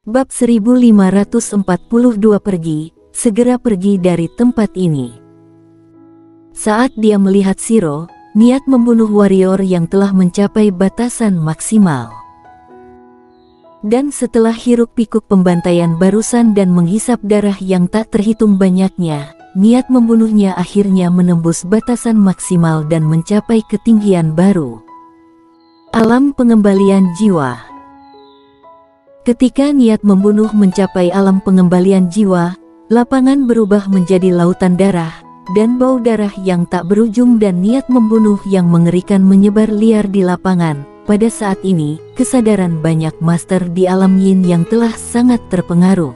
Bab 1542 segera pergi dari tempat ini. Saat dia melihat Shiro, niat membunuh warrior yang telah mencapai batasan maksimal. Dan setelah hiruk-pikuk pembantaian barusan dan menghisap darah yang tak terhitung banyaknya, niat membunuhnya akhirnya menembus batasan maksimal dan mencapai ketinggian baru. Alam pengembalian jiwa. Ketika niat membunuh mencapai alam pengembalian jiwa, lapangan berubah menjadi lautan darah, dan bau darah yang tak berujung dan niat membunuh yang mengerikan menyebar liar di lapangan. Pada saat ini, kesadaran banyak master di alam yin yang telah sangat terpengaruh.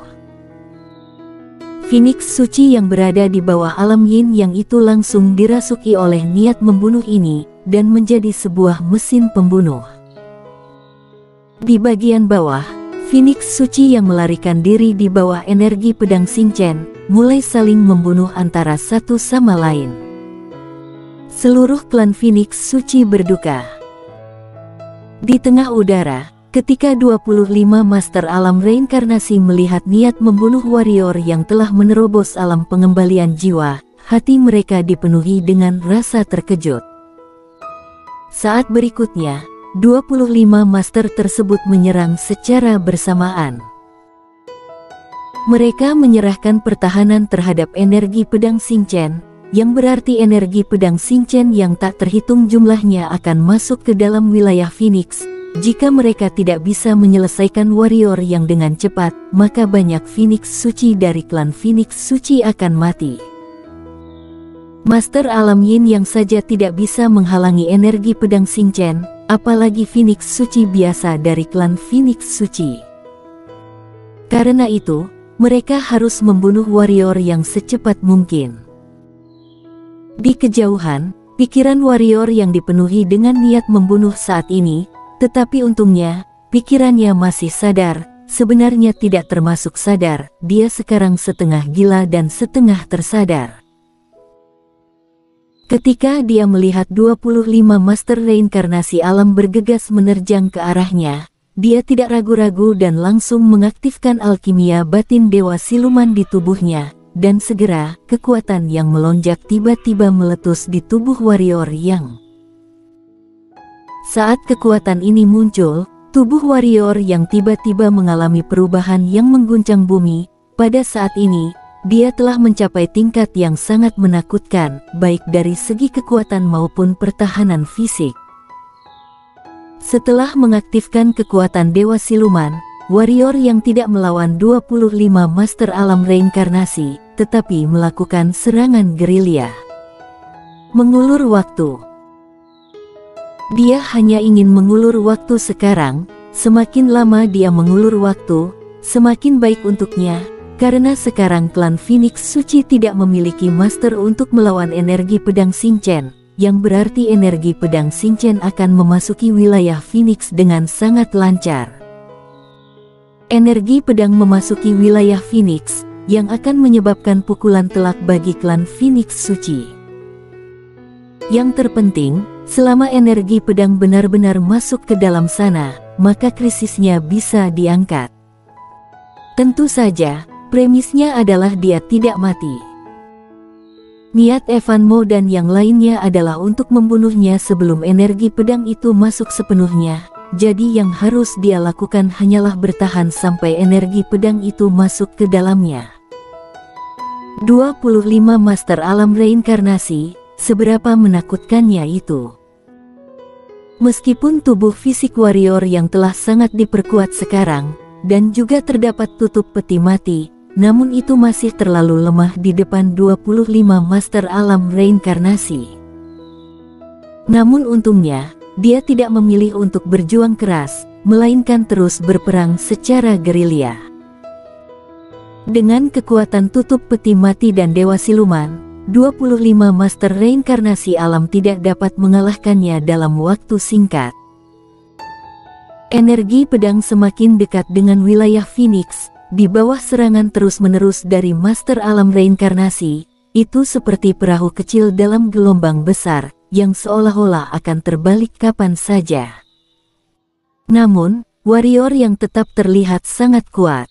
Phoenix suci yang berada di bawah alam yin yang itu langsung dirasuki oleh niat membunuh ini, dan menjadi sebuah mesin pembunuh. Di bagian bawah, Phoenix suci yang melarikan diri di bawah energi pedang Xingchen, mulai saling membunuh antara satu sama lain. Seluruh klan Phoenix suci berduka. Di tengah udara, ketika 25 master alam reinkarnasi melihat niat membunuh warrior yang telah menerobos alam pengembalian jiwa, hati mereka dipenuhi dengan rasa terkejut. Saat berikutnya, 25 master tersebut menyerang secara bersamaan. Mereka menyerahkan pertahanan terhadap energi pedang Xingchen, yang berarti energi pedang Xingchen yang tak terhitung jumlahnya akan masuk ke dalam wilayah Phoenix. Jika mereka tidak bisa menyelesaikan warrior yang dengan cepat, maka banyak Phoenix suci dari klan Phoenix suci akan mati. Master alam yin yang saja tidak bisa menghalangi energi pedang Xingchen, apalagi Phoenix suci biasa dari klan Phoenix suci. Karena itu, mereka harus membunuh warrior yang secepat mungkin. Di kejauhan, pikiran warrior yang dipenuhi dengan niat membunuh saat ini, tetapi untungnya, pikirannya masih sadar, sebenarnya tidak termasuk sadar, dia sekarang setengah gila dan setengah tersadar. Ketika dia melihat 25 master reinkarnasi alam bergegas menerjang ke arahnya, dia tidak ragu-ragu dan langsung mengaktifkan alkimia batin dewa siluman di tubuhnya, dan segera, kekuatan yang melonjak tiba-tiba meletus di tubuh warrior yang. Saat kekuatan ini muncul, tubuh warrior yang tiba-tiba mengalami perubahan yang mengguncang bumi. Pada saat ini, dia telah mencapai tingkat yang sangat menakutkan, baik dari segi kekuatan maupun pertahanan fisik. Setelah mengaktifkan kekuatan Dewa Siluman, warrior yang tidak melawan 25 master alam reinkarnasi, tetapi melakukan serangan gerilya. Mengulur waktu. Dia hanya ingin mengulur waktu sekarang, semakin lama dia mengulur waktu, semakin baik untuknya. Karena sekarang klan Phoenix suci tidak memiliki master untuk melawan energi pedang Xingchen, yang berarti energi pedang Xingchen akan memasuki wilayah Phoenix dengan sangat lancar. Energi pedang memasuki wilayah Phoenix, yang akan menyebabkan pukulan telak bagi klan Phoenix suci. Yang terpenting, selama energi pedang benar-benar masuk ke dalam sana, maka krisisnya bisa diangkat. Tentu saja, premisnya adalah dia tidak mati. Niat Evan Mo dan yang lainnya adalah untuk membunuhnya sebelum energi pedang itu masuk sepenuhnya, jadi yang harus dia lakukan hanyalah bertahan sampai energi pedang itu masuk ke dalamnya. 25 master alam reinkarnasi, seberapa menakutkannya itu. Meskipun tubuh fisik warrior yang telah sangat diperkuat sekarang, dan juga terdapat tutup peti mati, namun itu masih terlalu lemah di depan 25 master alam reinkarnasi. Namun untungnya, dia tidak memilih untuk berjuang keras, melainkan terus berperang secara gerilya. Dengan kekuatan tutup peti mati dan dewa siluman, 25 master reinkarnasi alam tidak dapat mengalahkannya dalam waktu singkat. Energi pedang semakin dekat dengan wilayah Phoenix. Di bawah serangan terus-menerus dari master alam reinkarnasi, itu seperti perahu kecil dalam gelombang besar, yang seolah-olah akan terbalik kapan saja. Namun, warrior yang tetap terlihat sangat kuat.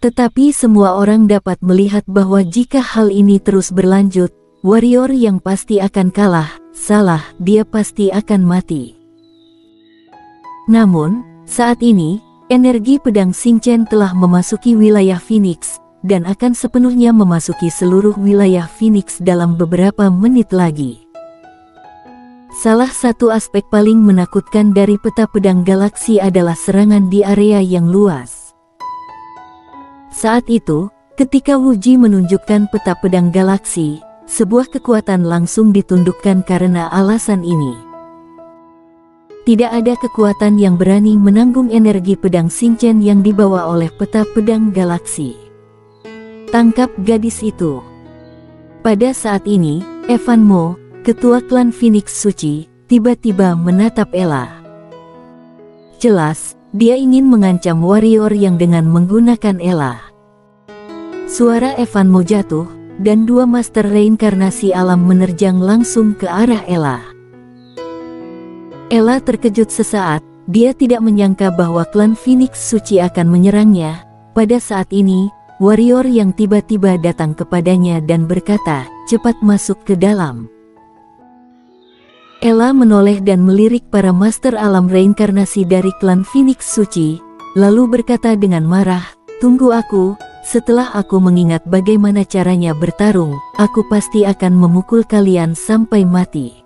Tetapi semua orang dapat melihat bahwa jika hal ini terus berlanjut, warrior yang pasti akan kalah. Salah, dia pasti akan mati. Namun, saat ini, energi pedang Xingchen telah memasuki wilayah Phoenix, dan akan sepenuhnya memasuki seluruh wilayah Phoenix dalam beberapa menit lagi. Salah satu aspek paling menakutkan dari peta pedang galaksi adalah serangan di area yang luas. Saat itu, ketika Wu Ji menunjukkan peta pedang galaksi, sebuah kekuatan langsung ditundukkan karena alasan ini. Tidak ada kekuatan yang berani menanggung energi pedang Xingchen yang dibawa oleh peta pedang galaksi. Tangkap gadis itu. Pada saat ini, Evan Mo, ketua klan Phoenix Suci, tiba-tiba menatap Ella. Jelas, dia ingin mengancam warrior yang dengan menggunakan Ella. Suara Evan Mo jatuh, dan dua master reinkarnasi alam menerjang langsung ke arah Ella. Ella terkejut sesaat, dia tidak menyangka bahwa klan Phoenix Suci akan menyerangnya. Pada saat ini, warrior yang tiba-tiba datang kepadanya dan berkata, "Cepat masuk ke dalam." Ella menoleh dan melirik para master alam reinkarnasi dari klan Phoenix Suci, lalu berkata dengan marah, "Tunggu aku, setelah aku mengingat bagaimana caranya bertarung, aku pasti akan memukul kalian sampai mati."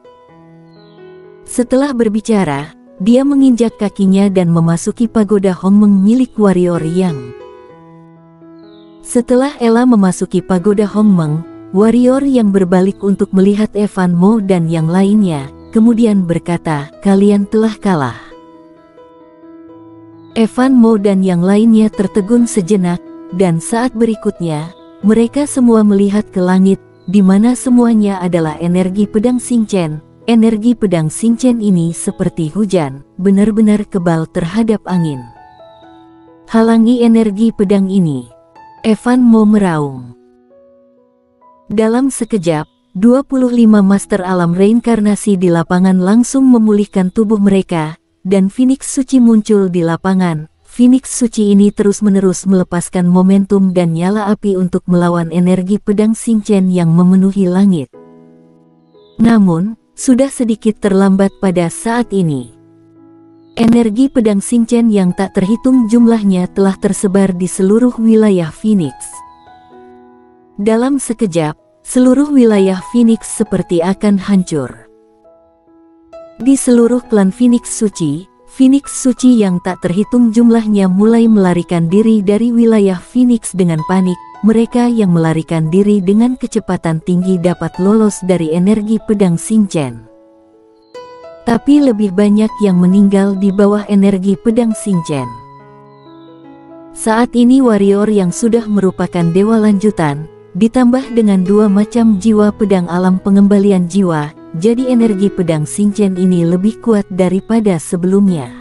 Setelah berbicara, dia menginjak kakinya dan memasuki pagoda Hongmeng milik warrior Yang. Setelah Ella memasuki pagoda Hongmeng, warrior yang berbalik untuk melihat Evan Mo dan yang lainnya, kemudian berkata, "Kalian telah kalah." Evan Mo dan yang lainnya tertegun sejenak, dan saat berikutnya, mereka semua melihat ke langit, di mana semuanya adalah energi pedang Xingchen. Energi pedang Xingchen ini seperti hujan, benar-benar kebal terhadap angin. "Halangi energi pedang ini," Evan Mo meraung. Dalam sekejap, 25 master alam reinkarnasi di lapangan langsung memulihkan tubuh mereka, dan Phoenix Suci muncul di lapangan. Phoenix Suci ini terus-menerus melepaskan momentum dan nyala api untuk melawan energi pedang Xingchen yang memenuhi langit. Namun, sudah sedikit terlambat pada saat ini. Energi pedang Xingchen yang tak terhitung jumlahnya telah tersebar di seluruh wilayah Phoenix. Dalam sekejap, seluruh wilayah Phoenix seperti akan hancur. Di seluruh klan Phoenix Suci yang tak terhitung jumlahnya mulai melarikan diri dari wilayah Phoenix dengan panik. Mereka yang melarikan diri dengan kecepatan tinggi dapat lolos dari energi pedang Xingchen. Tapi lebih banyak yang meninggal di bawah energi pedang Xingchen. Saat ini warrior yang sudah merupakan dewa lanjutan, ditambah dengan dua macam jiwa pedang alam pengembalian jiwa, jadi energi pedang Xingchen ini lebih kuat daripada sebelumnya.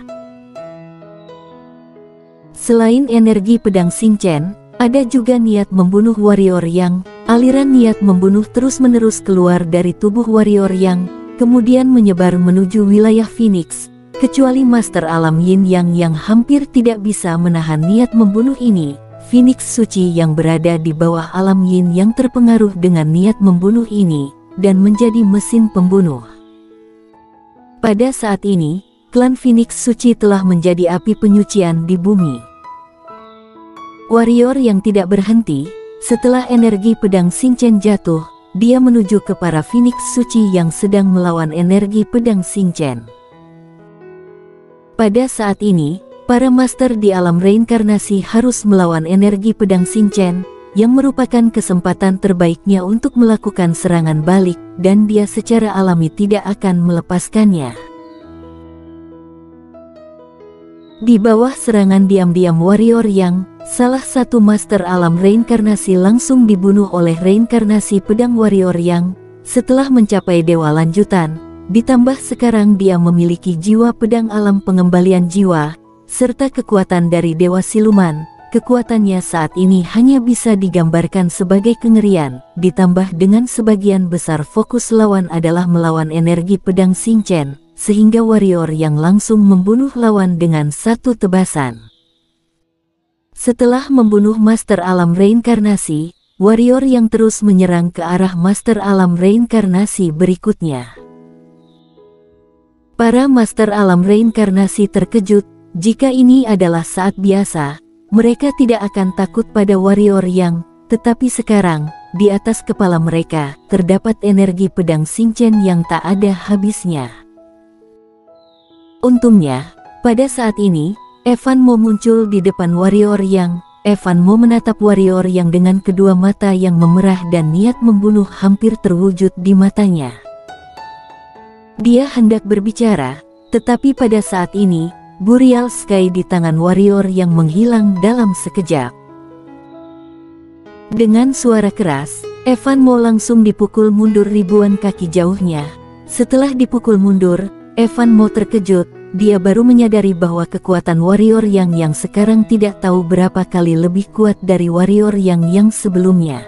Selain energi pedang Xingchen, ada juga niat membunuh warrior Yang. Aliran niat membunuh terus-menerus keluar dari tubuh warrior Yang, kemudian menyebar menuju wilayah Phoenix, kecuali Master Alam Yin yang hampir tidak bisa menahan niat membunuh ini. Phoenix Suci yang berada di bawah Alam Yin yang terpengaruh dengan niat membunuh ini, dan menjadi mesin pembunuh. Pada saat ini, klan Phoenix Suci telah menjadi api penyucian di bumi. Warrior yang tidak berhenti, setelah energi pedang Xingchen jatuh, dia menuju ke para Phoenix Suci yang sedang melawan energi pedang Xingchen. Pada saat ini, para master di alam reinkarnasi harus melawan energi pedang Xingchen, yang merupakan kesempatan terbaiknya untuk melakukan serangan balik, dan dia secara alami tidak akan melepaskannya. Di bawah serangan diam-diam warrior Yang, salah satu master alam reinkarnasi langsung dibunuh oleh reinkarnasi pedang warrior Yang. Setelah mencapai dewa lanjutan, ditambah sekarang dia memiliki jiwa pedang alam pengembalian jiwa, serta kekuatan dari dewa siluman. Kekuatannya saat ini hanya bisa digambarkan sebagai kengerian, ditambah dengan sebagian besar fokus lawan adalah melawan energi pedang Xingchen. sehingga warrior yang langsung membunuh lawan dengan satu tebasan. Setelah membunuh Master Alam Reinkarnasi, warrior yang terus menyerang ke arah Master Alam Reinkarnasi berikutnya. Para Master Alam Reinkarnasi terkejut, jika ini adalah saat biasa, mereka tidak akan takut pada warrior yang, tetapi sekarang, di atas kepala mereka, terdapat energi pedang Xingchen yang tak ada habisnya. Untungnya, pada saat ini, Evan Mo muncul di depan warrior yang, Evan Mo menatap warrior yang dengan kedua mata yang memerah dan niat membunuh hampir terwujud di matanya. Dia hendak berbicara, tetapi pada saat ini, Burial Sky di tangan warrior yang menghilang dalam sekejap. Dengan suara keras, Evan Mo langsung dipukul mundur ribuan kaki jauhnya. Setelah dipukul mundur, Evan Mo terkejut, dia baru menyadari bahwa kekuatan warrior yang sekarang tidak tahu berapa kali lebih kuat dari warrior yang sebelumnya.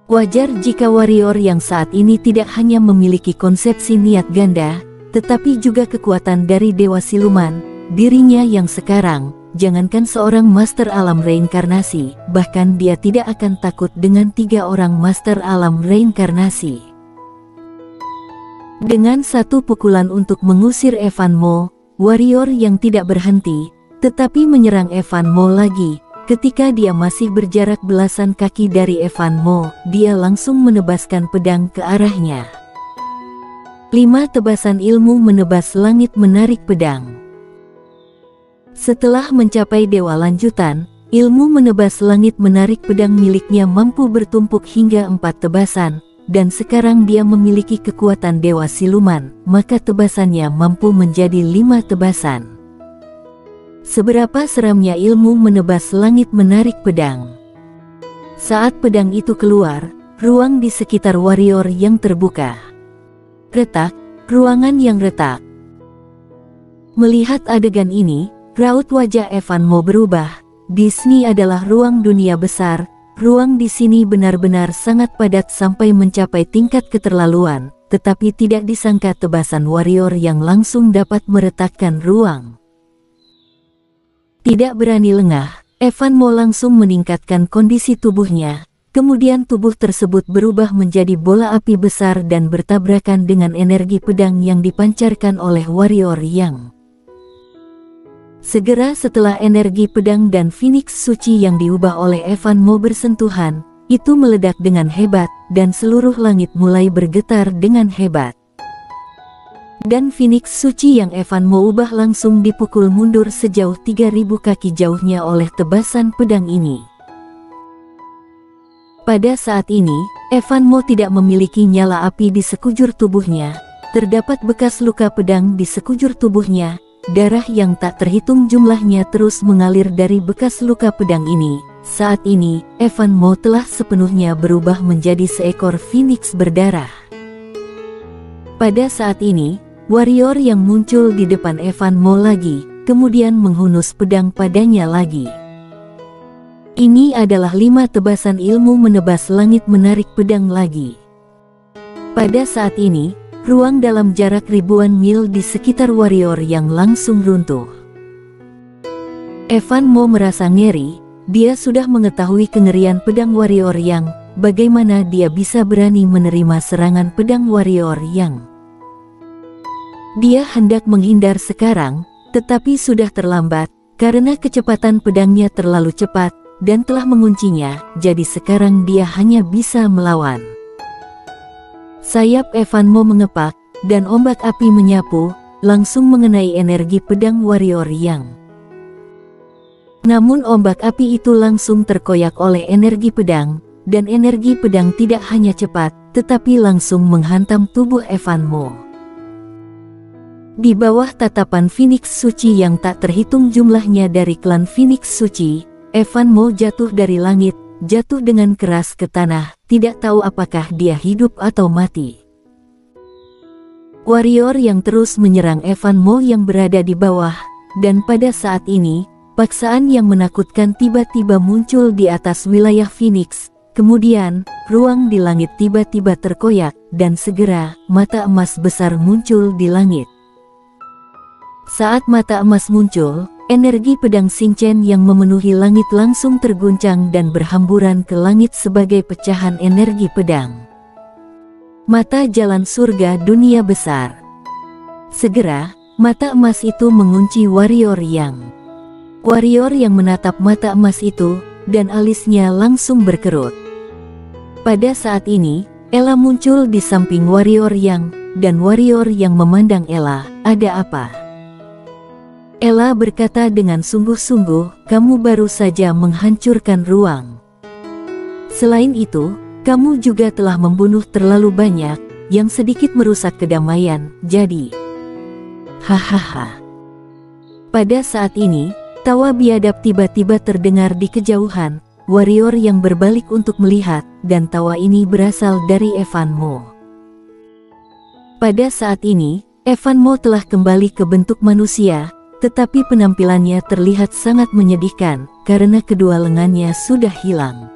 Wajar jika warrior yang saat ini tidak hanya memiliki konsepsi niat ganda, tetapi juga kekuatan dari Dewa Siluman, dirinya yang sekarang, jangankan seorang Master Alam Reinkarnasi, bahkan dia tidak akan takut dengan 3 orang Master Alam Reinkarnasi. Dengan satu pukulan untuk mengusir Evan Mo, warrior yang tidak berhenti, tetapi menyerang Evan Mo lagi. Ketika dia masih berjarak belasan kaki dari Evan Mo, dia langsung menebaskan pedang ke arahnya. 5 tebasan ilmu menebas langit menarik pedang. Setelah mencapai dewa lanjutan, ilmu menebas langit menarik pedang miliknya mampu bertumpuk hingga 4 tebasan, dan sekarang dia memiliki kekuatan dewa siluman, maka tebasannya mampu menjadi 5 tebasan. Seberapa seramnya ilmu menebas langit menarik pedang. Saat pedang itu keluar, ruang di sekitar warrior yang terbuka. Retak, ruangan yang retak. Melihat adegan ini, raut wajah Evan Mo berubah. Di sini adalah ruang dunia besar. Ruang di sini benar-benar sangat padat sampai mencapai tingkat keterlaluan, tetapi tidak disangka tebasan warrior yang langsung dapat meretakkan ruang. Tidak berani lengah, Evan Mo langsung meningkatkan kondisi tubuhnya. Kemudian tubuh tersebut berubah menjadi bola api besar dan bertabrakan dengan energi pedang yang dipancarkan oleh warrior yang. Segera setelah energi pedang dan Phoenix suci yang diubah oleh Evan Mo bersentuhan, itu meledak dengan hebat, dan seluruh langit mulai bergetar dengan hebat. Dan Phoenix suci yang Evan Mo ubah langsung dipukul mundur sejauh 3000 kaki jauhnya oleh tebasan pedang ini. Pada saat ini, Evan Mo tidak memiliki nyala api di sekujur tubuhnya. Terdapat bekas luka pedang di sekujur tubuhnya. Darah yang tak terhitung jumlahnya terus mengalir dari bekas luka pedang ini. Saat ini, Evan Mo telah sepenuhnya berubah menjadi seekor Phoenix berdarah. Pada saat ini, warrior yang muncul di depan Evan Mo lagi, kemudian menghunus pedang padanya lagi. Ini adalah 5 tebasan ilmu menebas langit menarik pedang lagi. Pada saat ini, ruang dalam jarak ribuan mil di sekitar warrior yang langsung runtuh. Evan Mo merasa ngeri, dia sudah mengetahui kengerian pedang warrior yang, bagaimana dia bisa berani menerima serangan pedang warrior yang. Dia hendak menghindar sekarang, tetapi sudah terlambat, karena kecepatan pedangnya terlalu cepat, dan telah menguncinya, jadi sekarang dia hanya bisa melawan. Sayap Evan Mo mengepak, dan ombak api menyapu, langsung mengenai energi pedang warrior yang. Namun ombak api itu langsung terkoyak oleh energi pedang, dan energi pedang tidak hanya cepat, tetapi langsung menghantam tubuh Evan Mo. Di bawah tatapan Phoenix suci yang tak terhitung jumlahnya dari klan Phoenix suci, Evan Mo jatuh dari langit, jatuh dengan keras ke tanah, tidak tahu apakah dia hidup atau mati. Warrior yang terus menyerang Evan Mo yang berada di bawah, dan pada saat ini, paksaan yang menakutkan tiba-tiba muncul di atas wilayah Phoenix. Kemudian, ruang di langit tiba-tiba terkoyak, dan segera, mata emas besar muncul di langit. Saat mata emas muncul, energi pedang Xingchen yang memenuhi langit langsung terguncang dan berhamburan ke langit sebagai pecahan energi pedang. Mata jalan surga dunia besar. Segera, mata emas itu mengunci warrior Yang. Warrior yang menatap mata emas itu, dan alisnya langsung berkerut. Pada saat ini, Ella muncul di samping warrior Yang, dan warrior yang memandang Ella, "Ada apa?" Ella berkata dengan sungguh-sungguh, "Kamu baru saja menghancurkan ruang. Selain itu, kamu juga telah membunuh terlalu banyak, yang sedikit merusak kedamaian, jadi..." Hahaha. Pada saat ini, tawa biadab tiba-tiba terdengar di kejauhan. Warrior yang berbalik untuk melihat, dan tawa ini berasal dari Evan Mo. Pada saat ini, Evan Mo telah kembali ke bentuk manusia, tetapi penampilannya terlihat sangat menyedihkan, karena kedua lengannya sudah hilang.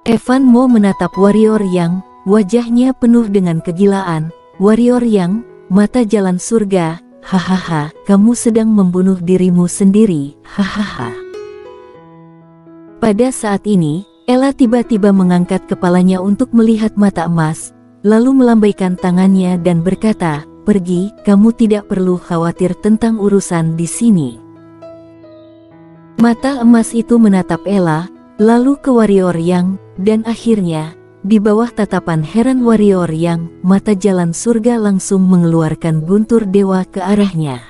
Evan Mo menatap warrior Yang, wajahnya penuh dengan kegilaan. "Warrior Yang, mata jalan surga, hahaha, kamu sedang membunuh dirimu sendiri, hahaha." Pada saat ini, Ella tiba-tiba mengangkat kepalanya untuk melihat mata emas, lalu melambaikan tangannya dan berkata, "Pergi, kamu tidak perlu khawatir tentang urusan di sini." Mata emas itu menatap Ella, lalu ke warrior Yang, dan akhirnya, di bawah tatapan heran warrior Yang, mata jalan surga langsung mengeluarkan guntur dewa ke arahnya.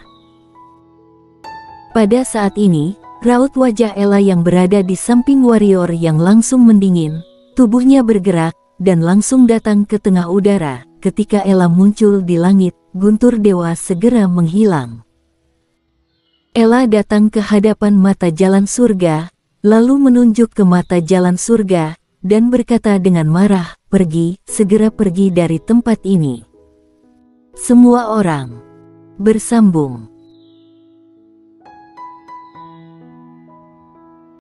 Pada saat ini, raut wajah Ella yang berada di samping warrior Yang langsung mendingin, tubuhnya bergerak, dan langsung datang ke tengah udara. Ketika Ella muncul di langit, guntur dewa segera menghilang. Ella datang ke hadapan mata jalan surga, lalu menunjuk ke mata jalan surga, dan berkata dengan marah, "Pergi, segera pergi dari tempat ini." Semua orang bersambung.